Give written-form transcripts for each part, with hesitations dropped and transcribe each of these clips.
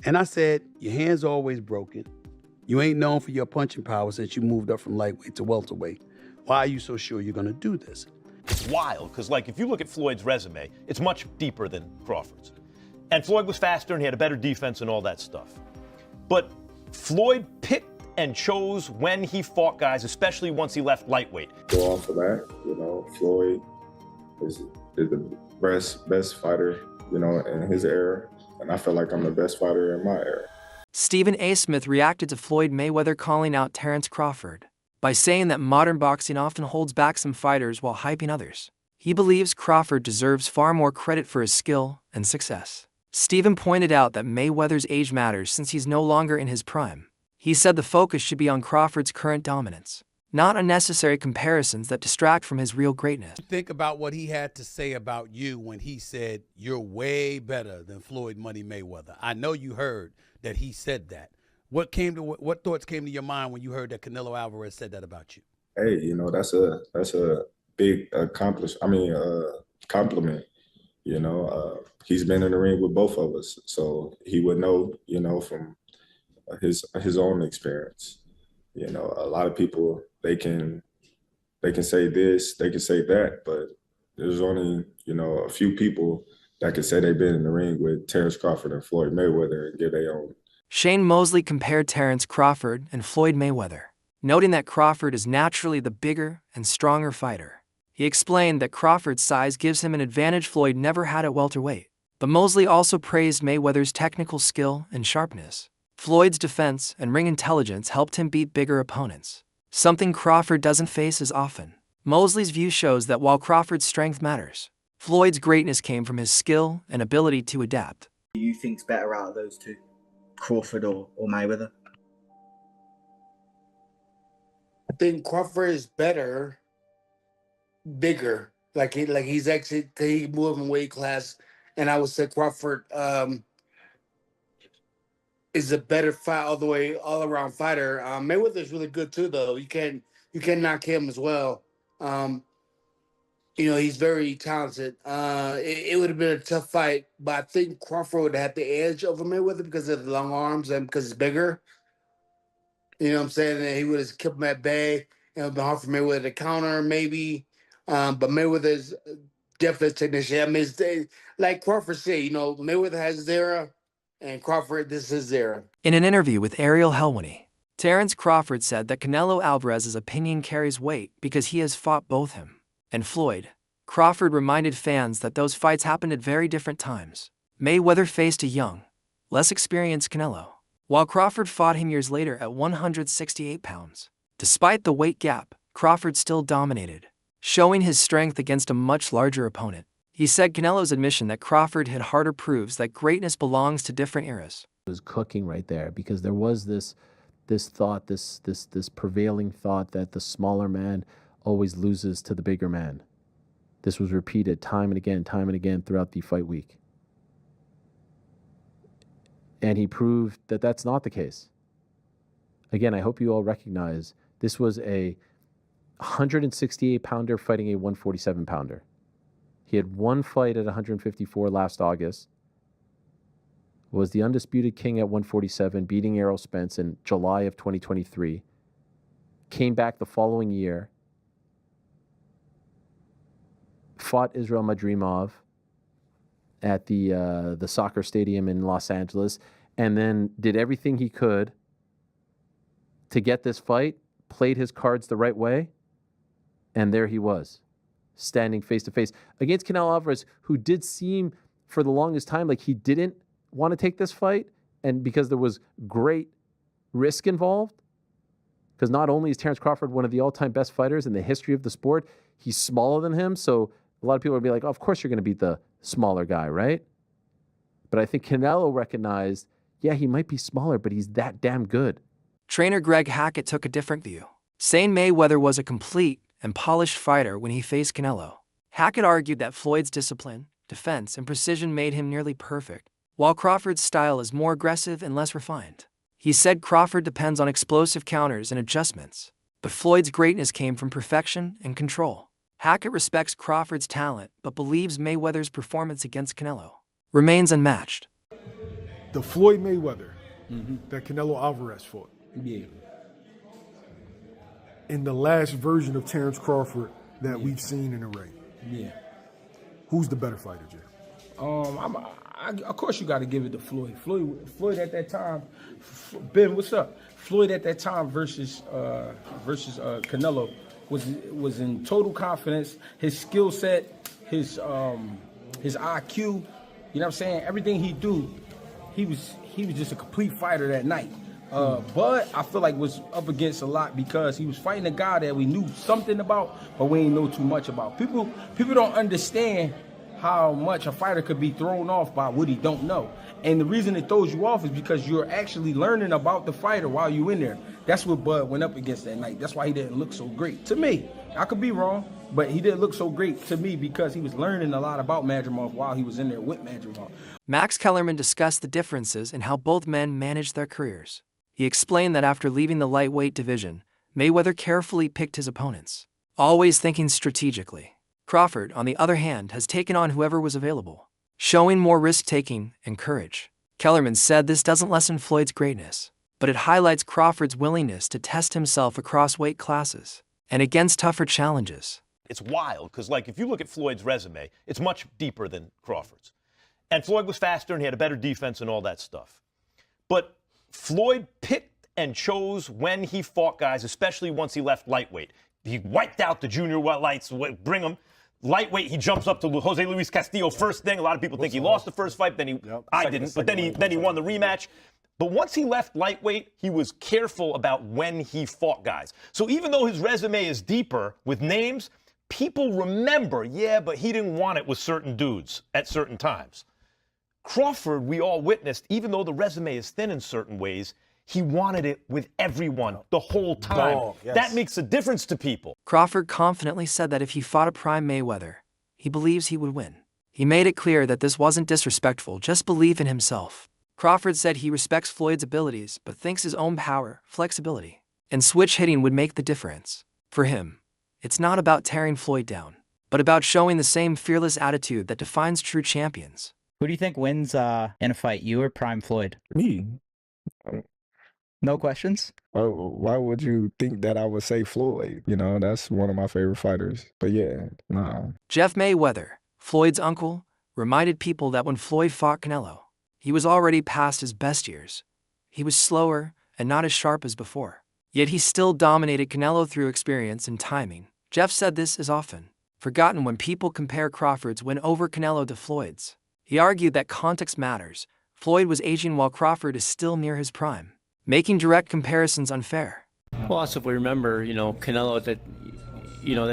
And I said, your hand's always broken. You ain't known for your punching power since you moved up from lightweight to welterweight. Why are you so sure you're going to do this? It's wild, because if you look at Floyd's resume, it's much deeper than Crawford's. And Floyd was faster and he had a better defense and all that stuff. But Floyd picked and chose when he fought guys, especially once he left lightweight. Go off of that, Floyd is the best fighter, in his era. And I feel like I'm the best fighter in my era. Stephen A. Smith reacted to Floyd Mayweather calling out Terence Crawford by saying that modern boxing often holds back some fighters while hyping others. He believes Crawford deserves far more credit for his skill and success. Stephen pointed out that Mayweather's age matters since he's no longer in his prime. He said the focus should be on Crawford's current dominance, not unnecessary comparisons that distract from his real greatness. Think about what he had to say about you when he said you're way better than Floyd Money Mayweather. I know you heard that he said that. What thoughts came to your mind when you heard that Canelo Alvarez said that about you? Hey, that's a big compliment. He's been in the ring with both of us, so he would know, from his own experience. A lot of people, they can say this, they can say that, but there's only, a few people that can say they've been in the ring with Terence Crawford and Floyd Mayweather and give their own. Shane Mosley compared Terence Crawford and Floyd Mayweather, noting that Crawford is naturally the bigger and stronger fighter. He explained that Crawford's size gives him an advantage Floyd never had at welterweight. But Mosley also praised Mayweather's technical skill and sharpness. Floyd's defense and ring intelligence helped him beat bigger opponents, something Crawford doesn't face as often. Mosley's view shows that while Crawford's strength matters, Floyd's greatness came from his skill and ability to adapt. Who do you think's better out of those two, Crawford or Mayweather? I think Crawford is better, bigger. He's actually he moved in weight class, and I would say Crawford is a better fight all around fighter. Mayweather's really good too, though. You can knock him as well. He's very talented. It would have been a tough fight, but I think Crawford would have had the edge over Mayweather because of the long arms and because it's bigger. You know what I'm saying? And he would have kept him at bay. It would have been hard for Mayweather to counter, maybe. But Mayweather's definitely a technician. I mean, like Crawford said, Mayweather has his era, and Crawford, this is his era. In an interview with Ariel Helwani, Terence Crawford said that Canelo Alvarez's opinion carries weight because he has fought both him and Floyd. Crawford reminded fans that those fights happened at very different times. Mayweather faced a young, less experienced Canelo, while Crawford fought him years later at 168 pounds. Despite the weight gap, Crawford still dominated, showing his strength against a much larger opponent. He said Canelo's admission that Crawford hit harder proves that greatness belongs to different eras. It was cooking right there because there was this thought, this prevailing thought that the smaller man always loses to the bigger man. This was repeated time and again throughout the fight week. And he proved that that's not the case. Again, I hope you all recognize this was a 168-pounder fighting a 147-pounder. He had one fight at 154 last August, was the undisputed king at 147, beating Errol Spence in July of 2023, came back the following year, fought Israel Madrimov at the soccer stadium in Los Angeles, and then did everything he could to get this fight, played his cards the right way, and there he was, standing face-to-face against Canelo Alvarez, who did seem for the longest time like he didn't want to take this fight, and because there was great risk involved, because not only is Terence Crawford one of the all-time best fighters in the history of the sport, he's smaller than him, so a lot of people would be like, oh, of course you're going to beat the smaller guy, right? But I think Canelo recognized, yeah, he might be smaller, but he's that damn good. Trainer Greg Hackett took a different view, saying Mayweather was a complete and polished fighter when he faced Canelo. Hackett argued that Floyd's discipline, defense, and precision made him nearly perfect, while Crawford's style is more aggressive and less refined. He said Crawford depends on explosive counters and adjustments, but Floyd's greatness came from perfection and control. Hackett respects Crawford's talent, but believes Mayweather's performance against Canelo remains unmatched. the Floyd Mayweather that Canelo Alvarez fought. Yeah. And the last version of Terence Crawford that we've seen in the ring. Yeah. Who's the better fighter, Jay? Of course you got to give it to Floyd. Floyd at that time, Ben, what's up? Floyd at that time versus Canelo was in total confidence. His skill set, his IQ, you know what I'm saying? Everything he do, he was just a complete fighter that night. But I feel like was up against a lot because he was fighting a guy that we knew something about, but we ain't know too much about. People don't understand how much a fighter could be thrown off by what he don't know. And the reason it throws you off is because you're actually learning about the fighter while you're in there. That's what Bud went up against that night. That's why he didn't look so great. To me, I could be wrong, but he didn't look so great to me because he was learning a lot about Madrimov while he was in there with Madrimov. Max Kellerman discussed the differences in how both men managed their careers. He explained that after leaving the lightweight division, Mayweather carefully picked his opponents, always thinking strategically. Crawford, on the other hand, has taken on whoever was available, showing more risk-taking and courage. Kellerman said this doesn't lessen Floyd's greatness, but it highlights Crawford's willingness to test himself across weight classes and against tougher challenges. It's wild because, like, if you look at Floyd's resume, it's much deeper than Crawford's. And Floyd was faster and he had a better defense and all that stuff. But Floyd picked and chose when he fought guys, especially once he left lightweight. He wiped out the junior lights, bring him. Lightweight, he jumps up to Jose Luis Castillo first thing. A lot of people think he lost the first fight, I didn't, but then he won the rematch. But once he left lightweight, he was careful about when he fought guys. So even though his resume is deeper with names, people remember, but he didn't want it with certain dudes at certain times. Crawford, we all witnessed, even though the resume is thin in certain ways, he wanted it with everyone the whole time. That makes a difference to people. Crawford confidently said that if he fought a prime Mayweather, he believes he would win. He made it clear that this wasn't disrespectful, just belief in himself. Crawford said he respects Floyd's abilities, but thinks his own power, flexibility, and switch hitting would make the difference. For him, it's not about tearing Floyd down, but about showing the same fearless attitude that defines true champions. Who do you think wins in a fight, you or Prime Floyd? Me. No questions? Why would you think that I would say Floyd? You know, that's one of my favorite fighters. But yeah, nah. Jeff Mayweather, Floyd's uncle, reminded people that when Floyd fought Canelo, he was already past his best years. He was slower and not as sharp as before. Yet he still dominated Canelo through experience and timing. Jeff said this is often forgotten when people compare Crawford's win over Canelo to Floyd's. He argued that context matters. Floyd was aging while Crawford is still near his prime, making direct comparisons unfair. Well, also if we remember, Canelo at that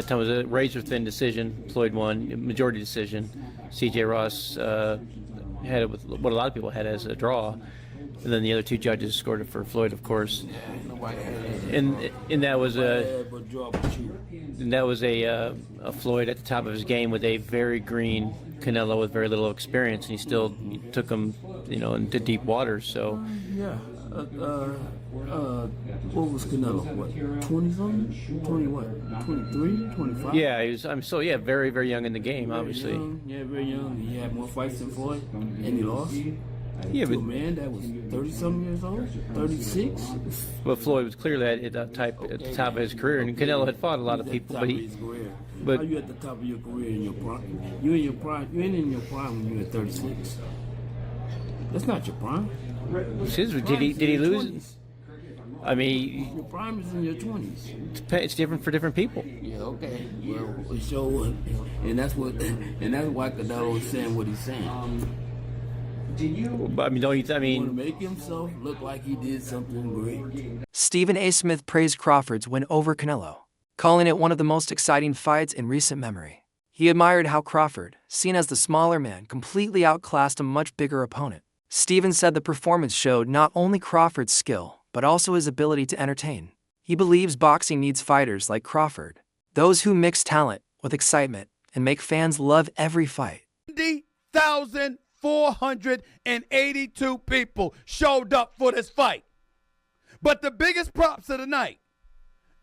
time was a razor-thin decision. Floyd won, majority decision. C.J. Ross had it with what a lot of people had as a draw. And then the other two judges scored it for Floyd, of course. And that was a Floyd at the top of his game with a very green Canelo with very little experience, and he still took him, into deep waters. So. What was Canelo? What, 20-something? 20 what? 23, 25? Yeah, he was. Very, very young in the game, obviously. Very young. He had more fights than Floyd, and he lost. Yeah, but a man that was 30-something years old, 36. But Floyd was clearly at the top of his career, and Canelo had fought a lot of people, but How you at the top of your career in your prime? You in your prime? You ain't in your prime when you're at 36. That's not your prime. Did he lose? 20s. I mean, your prime is in your 20s. It's different for different people. Yeah, okay. Well, so, and that's why Canelo is saying what he's saying. Want to make himself look like he did something great. Stephen A. Smith praised Crawford's win over Canelo, calling it one of the most exciting fights in recent memory. He admired how Crawford, seen as the smaller man, completely outclassed a much bigger opponent. Stephen said the performance showed not only Crawford's skill, but also his ability to entertain. He believes boxing needs fighters like Crawford, those who mix talent with excitement and make fans love every fight. 482 people showed up for this fight. But the biggest props of the night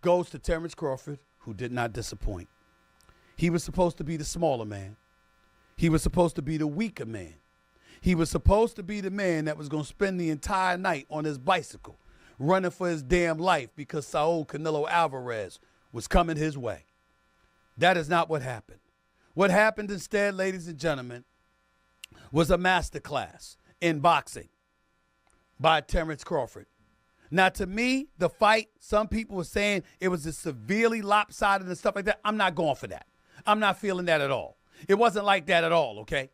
goes to Terence Crawford, who did not disappoint. He was supposed to be the smaller man. He was supposed to be the weaker man. He was supposed to be the man that was going to spend the entire night on his bicycle, running for his damn life because Saul Canelo Alvarez was coming his way. That is not what happened. What happened instead, ladies and gentlemen, was a masterclass in boxing by Terence Crawford. Now, to me, the fight, some people were saying it was just severely lopsided and stuff like that. I'm not going for that. I'm not feeling that at all. It wasn't like that at all, okay?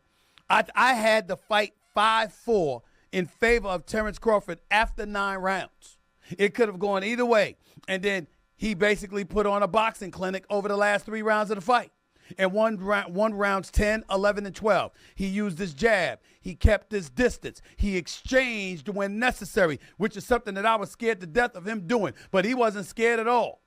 I had the fight 5-4 in favor of Terence Crawford after 9 rounds. It could have gone either way. And then he basically put on a boxing clinic over the last 3 rounds of the fight. And one rounds 10, 11, and 12. He used his jab. He kept his distance. He exchanged when necessary, which is something that I was scared to death of him doing. But he wasn't scared at all.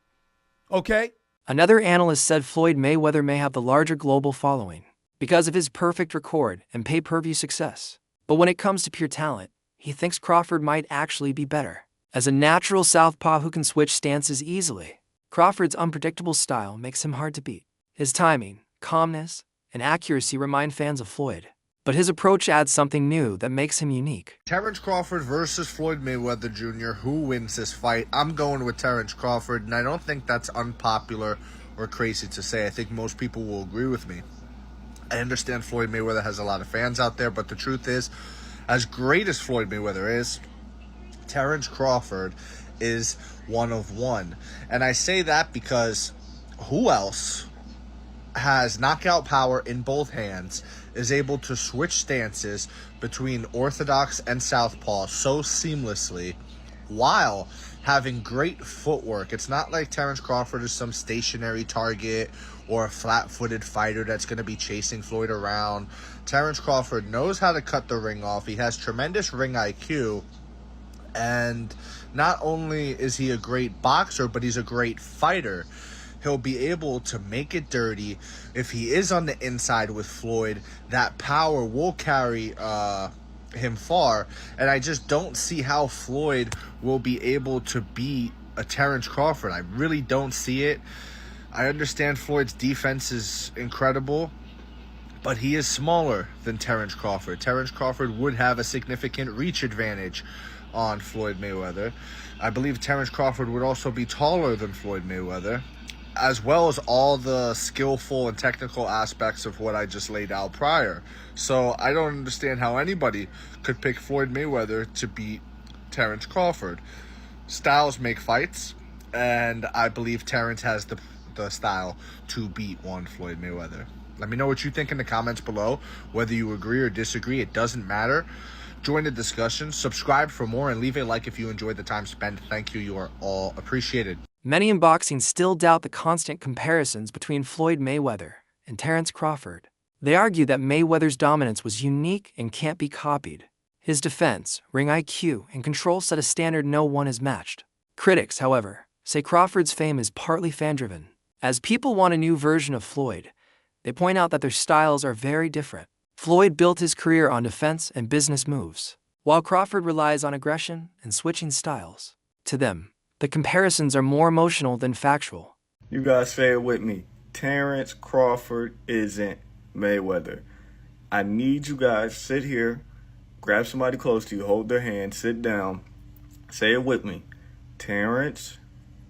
Okay? Another analyst said Floyd Mayweather may have the larger global following because of his perfect record and pay-per-view success. But when it comes to pure talent, he thinks Crawford might actually be better. As a natural southpaw who can switch stances easily, Crawford's unpredictable style makes him hard to beat. His timing, calmness, and accuracy remind fans of Floyd, but his approach adds something new that makes him unique. Terence Crawford versus Floyd Mayweather Jr. Who wins this fight? I'm going with Terence Crawford, and I don't think that's unpopular or crazy to say. I think most people will agree with me. I understand Floyd Mayweather has a lot of fans out there, but the truth is, as great as Floyd Mayweather is, Terence Crawford is one of one. And I say that because who else has knockout power in both hands, is able to switch stances between orthodox and southpaw so seamlessly while having great footwork? It's not like Terence Crawford is some stationary target or a flat-footed fighter that's going to be chasing Floyd around. Terence Crawford knows how to cut the ring off. He has tremendous ring IQ. And not only is he a great boxer, but he's a great fighter. He'll be able to make it dirty. If he is on the inside with Floyd, that power will carry him far. And I just don't see how Floyd will be able to beat a Terence Crawford. I really don't see it. I understand Floyd's defense is incredible, but he is smaller than Terence Crawford. Terence Crawford would have a significant reach advantage on Floyd Mayweather. I believe Terence Crawford would also be taller than Floyd Mayweather, as well as all the skillful and technical aspects of what I just laid out prior. So I don't understand how anybody could pick Floyd Mayweather to beat Terence Crawford. Styles make fights, and I believe Terence has the style to beat one Floyd Mayweather. Let me know what you think in the comments below. Whether you agree or disagree, it doesn't matter. Join the discussion, subscribe for more, and leave a like if you enjoyed the time spent. Thank you. You are all appreciated. Many in boxing still doubt the constant comparisons between Floyd Mayweather and Terence Crawford. They argue that Mayweather's dominance was unique and can't be copied. His defense, ring IQ, and control set a standard no one has matched. Critics, however, say Crawford's fame is partly fan-driven. As people want a new version of Floyd, they point out that their styles are very different. Floyd built his career on defense and business moves, while Crawford relies on aggression and switching styles. To them, the comparisons are more emotional than factual. You guys say it with me. Terence Crawford isn't Mayweather. I need you guys to sit here, grab somebody close to you, hold their hand, sit down, say it with me. Terence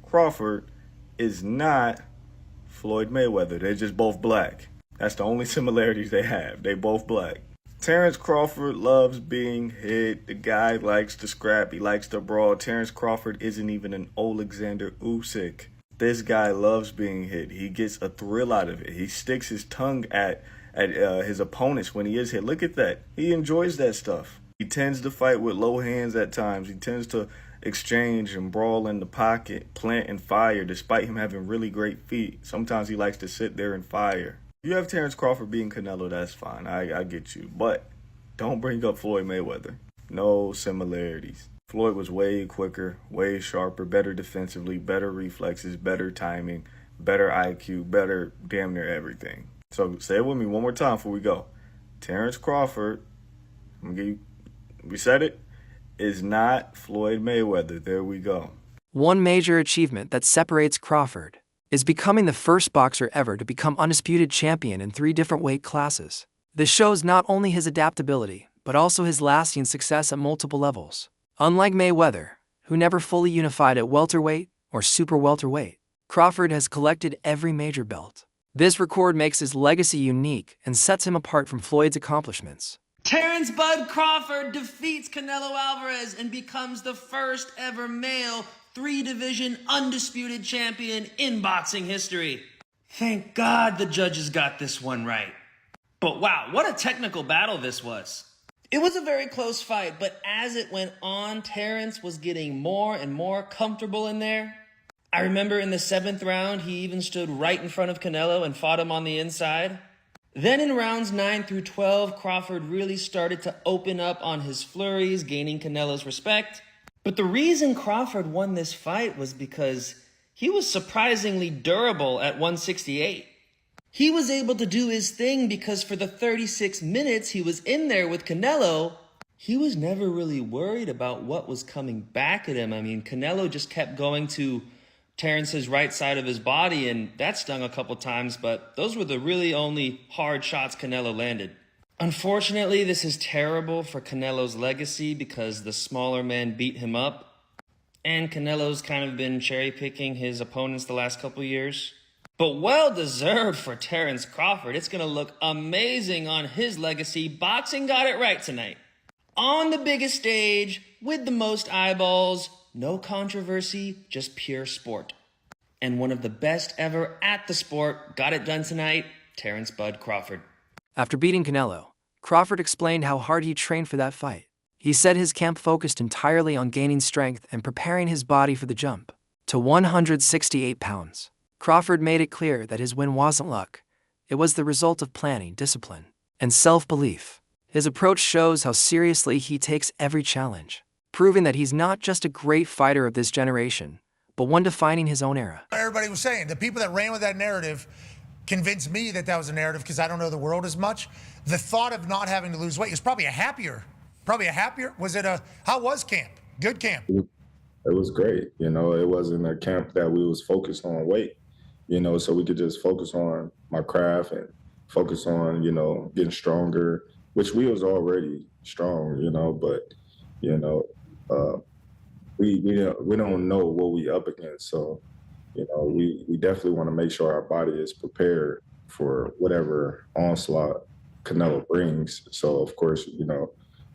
Crawford is not Floyd Mayweather. They're just both black. That's the only similarities they have. They both black. Terence Crawford loves being hit. The guy likes to scrap. He likes to brawl. Terence Crawford isn't even an Alexander Usyk. This guy loves being hit. He gets a thrill out of it. He sticks his tongue at his opponents when he is hit. Look at that. He enjoys that stuff. He tends to fight with low hands at times. He tends to exchange and brawl in the pocket, plant and fire, despite him having really great feet. Sometimes he likes to sit there and fire. You have Terence Crawford beating Canelo, that's fine. I get you. But don't bring up Floyd Mayweather. No similarities. Floyd was way quicker, way sharper, better defensively, better reflexes, better timing, better IQ, better damn near everything. So say it with me one more time before we go. Terence Crawford, we said it, is not Floyd Mayweather. There we go. One major achievement that separates Crawford is becoming the first boxer ever to become undisputed champion in 3 different weight classes. This shows not only his adaptability, but also his lasting success at multiple levels. Unlike Mayweather, who never fully unified at welterweight or super welterweight, Crawford has collected every major belt. This record makes his legacy unique and sets him apart from Floyd's accomplishments. Terence Bud Crawford defeats Canelo Alvarez and becomes the first ever male 3-division undisputed champion in boxing history. Thank God the judges got this one right. But wow, what a technical battle this was. It was a very close fight, but as it went on, Terence was getting more and more comfortable in there. I remember in the 7th round, he even stood right in front of Canelo and fought him on the inside. Then in rounds 9 through 12, Crawford really started to open up on his flurries, gaining Canelo's respect. But the reason Crawford won this fight was because he was surprisingly durable at 168. He was able to do his thing because for the 36 minutes he was in there with Canelo, he was never really worried about what was coming back at him. I mean, Canelo just kept going to Terence's right side of his body, and that stung a couple times, but those were the really only hard shots Canelo landed. Unfortunately, this is terrible for Canelo's legacy because the smaller men beat him up, and Canelo's kind of been cherry-picking his opponents the last couple years. But well-deserved for Terence Crawford. It's going to look amazing on his legacy. Boxing got it right tonight. On the biggest stage, with the most eyeballs, no controversy, just pure sport. And one of the best ever at the sport got it done tonight, Terence Bud Crawford. After beating Canelo, Crawford explained how hard he trained for that fight. He said his camp focused entirely on gaining strength and preparing his body for the jump to 168 pounds. Crawford made it clear that his win wasn't luck. It was the result of planning, discipline, and self-belief. His approach shows how seriously he takes every challenge, proving that he's not just a great fighter of this generation, but one defining his own era. Everybody was saying, the people that ran with that narrative convinced me that that was a narrative because I don't know the world as much. The thought of not having to lose weight is probably a happier, was it how was camp? Good camp? It was great. You know, it wasn't a camp that we was focused on weight. You know, so we could just focus on my craft and focus on, you know, getting stronger, which we was already strong, you know, but, you know, we don't know what we up against. So, you know, we definitely want to make sure our body is prepared for whatever onslaught Canelo brings. So, of course, you know,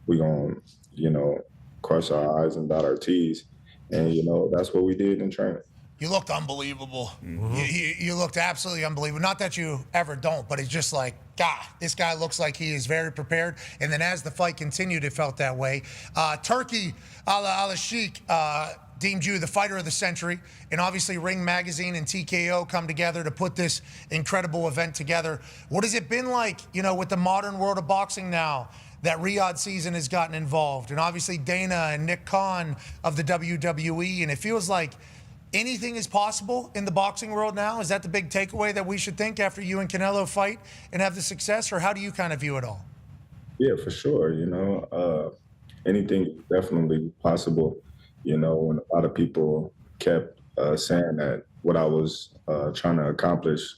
we going to, you know, cross our I's and dot our T's. And, you know, that's what we did in training. You looked unbelievable. You looked absolutely unbelievable. Not that you ever don't, but it's just like, God, this guy looks like he is very prepared. And then as the fight continued, it felt that way. Turkey Al Sheikh deemed you the fighter of the century. And obviously Ring Magazine and TKO come together to put this incredible event together. What has it been like, you know, with the modern world of boxing now, that Riyadh season has gotten involved? And obviously Dana and Nick Khan of the WWE. And it feels like anything is possible in the boxing world now. Is that the big takeaway that we should think after you and Canelo fight and have the success? Or how do you kind of view it all? Yeah, for sure. You know, anything is definitely possible. You know, when a lot of people kept saying that what I was trying to accomplish